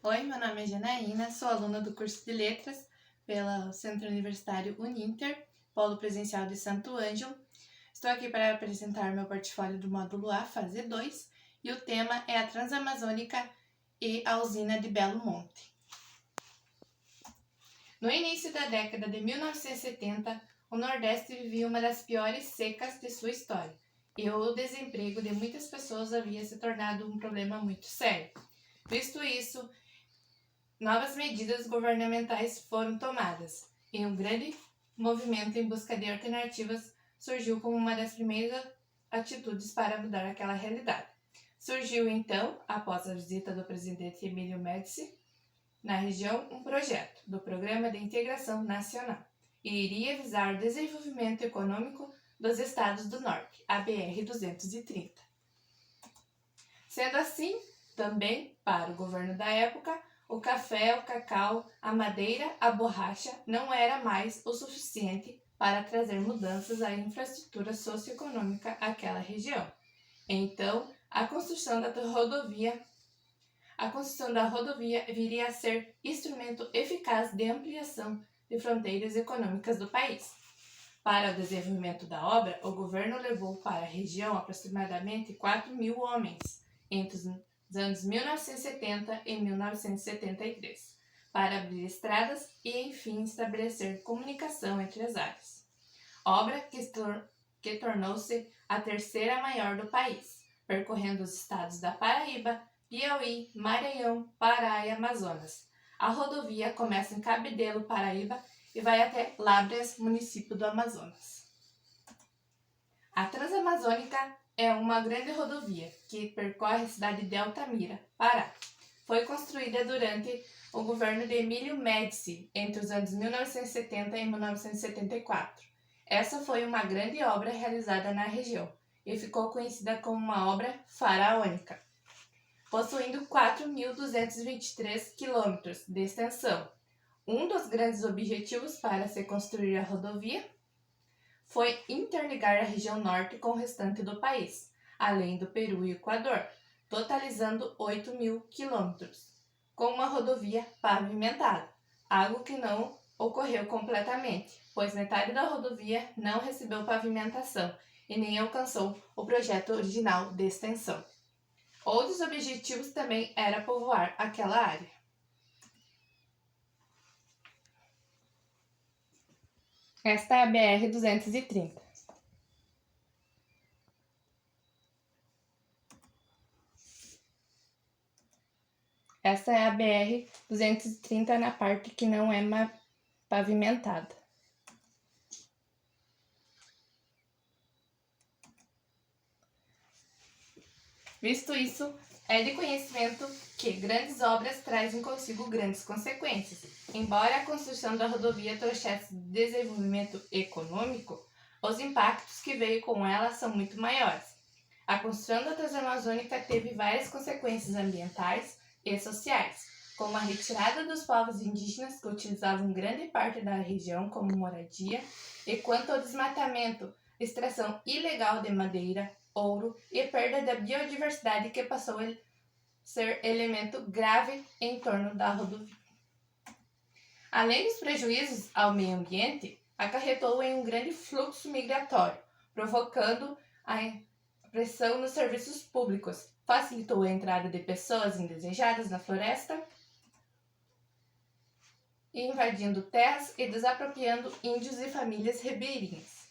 Oi, meu nome é Janaína, sou aluna do curso de Letras pelo Centro Universitário Uninter, Polo Presencial de Santo Ângelo. Estou aqui para apresentar meu portfólio do módulo A, fase 2, e o tema é a Transamazônica e a usina de Belo Monte. No início da década de 1970, o Nordeste vivia uma das piores secas de sua história, e o desemprego de muitas pessoas havia se tornado um problema muito sério. Visto isso, novas medidas governamentais foram tomadas, e um grande movimento em busca de alternativas surgiu como uma das primeiras atitudes para mudar aquela realidade. Surgiu então, após a visita do presidente Emílio Médici na região, um projeto do Programa de Integração Nacional, e iria visar o desenvolvimento econômico dos estados do Norte, a BR-230. Sendo assim, também, para o governo da época, o café, o cacau, a madeira, a borracha não era mais o suficiente para trazer mudanças à infraestrutura socioeconômica àquela região. Então, a construção da rodovia viria a ser instrumento eficaz de ampliação de fronteiras econômicas do país. Para o desenvolvimento da obra, o governo levou para a região aproximadamente 4.000 homens entre os anos 1970 e 1973, para abrir estradas e, enfim, estabelecer comunicação entre as áreas. Obra que tornou-se a terceira maior do país, percorrendo os estados da Paraíba, Piauí, Maranhão, Pará e Amazonas. A rodovia começa em Cabedelo, Paraíba, e vai até Lábrias, município do Amazonas. A Transamazônica é uma grande rodovia que percorre a cidade de Altamira, Pará. Foi construída durante o governo de Emílio Médici, entre os anos 1970 e 1974. Essa foi uma grande obra realizada na região e ficou conhecida como uma obra faraônica, possuindo 4.223 quilômetros de extensão. Um dos grandes objetivos para se construir a rodovia foi interligar a região norte com o restante do país, além do Peru e Equador, totalizando 8.000 quilômetros, com uma rodovia pavimentada, algo que não ocorreu completamente, pois metade da rodovia não recebeu pavimentação e nem alcançou o projeto original de extensão. Outros objetivos também era povoar aquela área. Esta é a BR-230. Essa é a BR-230 na parte que não é pavimentada. Visto isso, é de conhecimento que grandes obras trazem consigo grandes consequências. Embora a construção da rodovia trouxesse desenvolvimento econômico, os impactos que veio com ela são muito maiores. A construção da Transamazônica teve várias consequências ambientais e sociais, como a retirada dos povos indígenas que utilizavam grande parte da região como moradia, e quanto ao desmatamento, extração ilegal de madeira, ouro e perda da biodiversidade que passou a ser elemento grave em torno da rodovia. Além dos prejuízos ao meio ambiente, acarretou em um grande fluxo migratório, provocando a pressão nos serviços públicos, facilitou a entrada de pessoas indesejadas na floresta, invadindo terras e desapropriando índios e famílias ribeirinhas.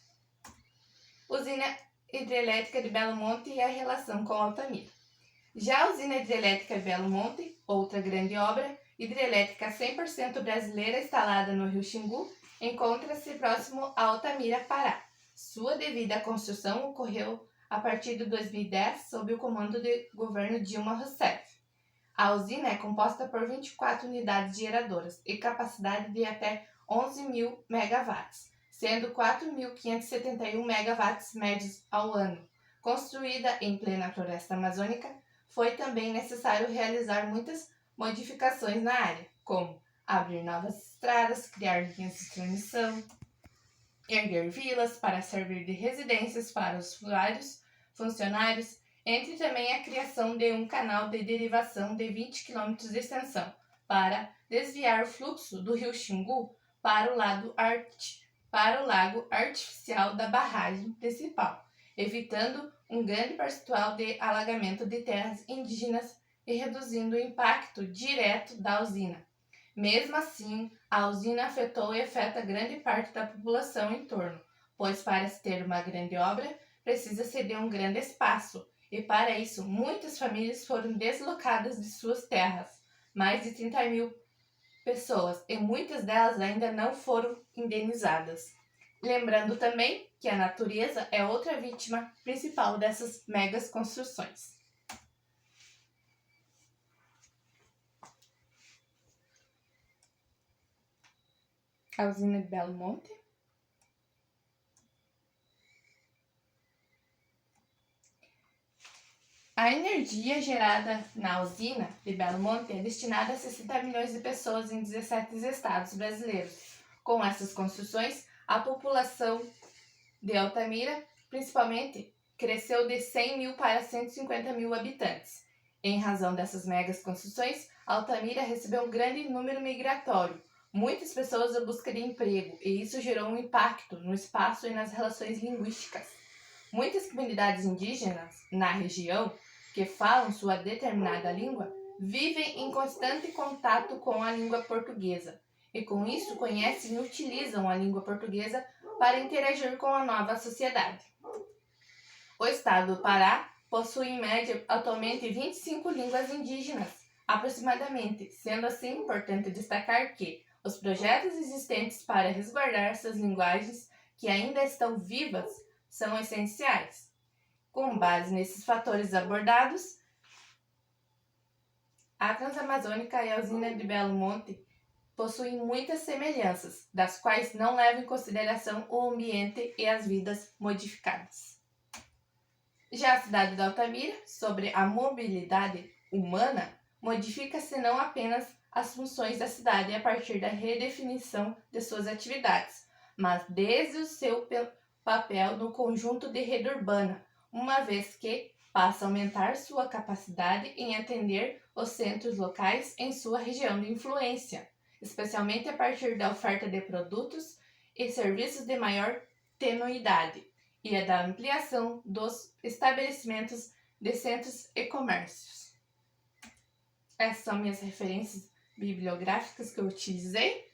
Usina hidrelétrica de Belo Monte e a relação com Altamira. Já a usina hidrelétrica de Belo Monte, outra grande obra hidrelétrica 100% brasileira instalada no Rio Xingu, encontra-se próximo a Altamira, Pará. Sua devida construção ocorreu a partir de 2010, sob o comando do governo Dilma Rousseff. A usina é composta por 24 unidades geradoras e capacidade de até 11.000 megawatts, sendo 4.571 megawatts médios ao ano. Construída em plena floresta amazônica, foi também necessário realizar muitas modificações na área, como abrir novas estradas, criar linhas de transmissão, erguer vilas para servir de residências para os usuários, funcionários Entre também a criação de um canal de derivação de 20 km de extensão para desviar o fluxo do rio Xingu para o lago artificial da barragem principal, evitando um grande percentual de alagamento de terras indígenas e reduzindo o impacto direto da usina. Mesmo assim, a usina afetou e afeta grande parte da população em torno, pois para se ter uma grande obra, precisa ceder um grande espaço, e para isso muitas famílias foram deslocadas de suas terras, mais de 30.000 pessoas, e muitas delas ainda não foram indenizadas. Lembrando também que a natureza é outra vítima principal dessas megas construções. A usina de Belo Monte. A energia gerada na usina de Belo Monte é destinada a 60 milhões de pessoas em 17 estados brasileiros. Com essas construções, a população de Altamira, principalmente, cresceu de 100 mil para 150 mil habitantes. Em razão dessas megas construções, Altamira recebeu um grande número migratório, muitas pessoas em busca de emprego, e isso gerou um impacto no espaço e nas relações linguísticas. Muitas comunidades indígenas na região, que falam sua determinada língua, vivem em constante contato com a língua portuguesa, e com isso conhecem e utilizam a língua portuguesa para interagir com a nova sociedade. O estado do Pará possui em média atualmente 25 línguas indígenas, aproximadamente, sendo assim importante destacar que os projetos existentes para resguardar essas linguagens que ainda estão vivas são essenciais. Com base nesses fatores abordados, a Transamazônica e a usina de Belo Monte possuem muitas semelhanças, das quais não levam em consideração o ambiente e as vidas modificadas. Já a cidade de Altamira, sobre a mobilidade humana, modifica-se não apenas as funções da cidade a partir da redefinição de suas atividades, mas desde o seu papel no conjunto de rede urbana, uma vez que passa a aumentar sua capacidade em atender os centros locais em sua região de influência, especialmente a partir da oferta de produtos e serviços de maior tenuidade e a da ampliação dos estabelecimentos de centros e comércios. Essas são minhas referências bibliográficas que eu utilizei.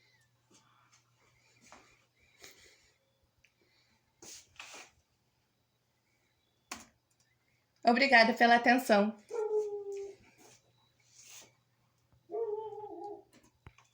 Obrigada pela atenção.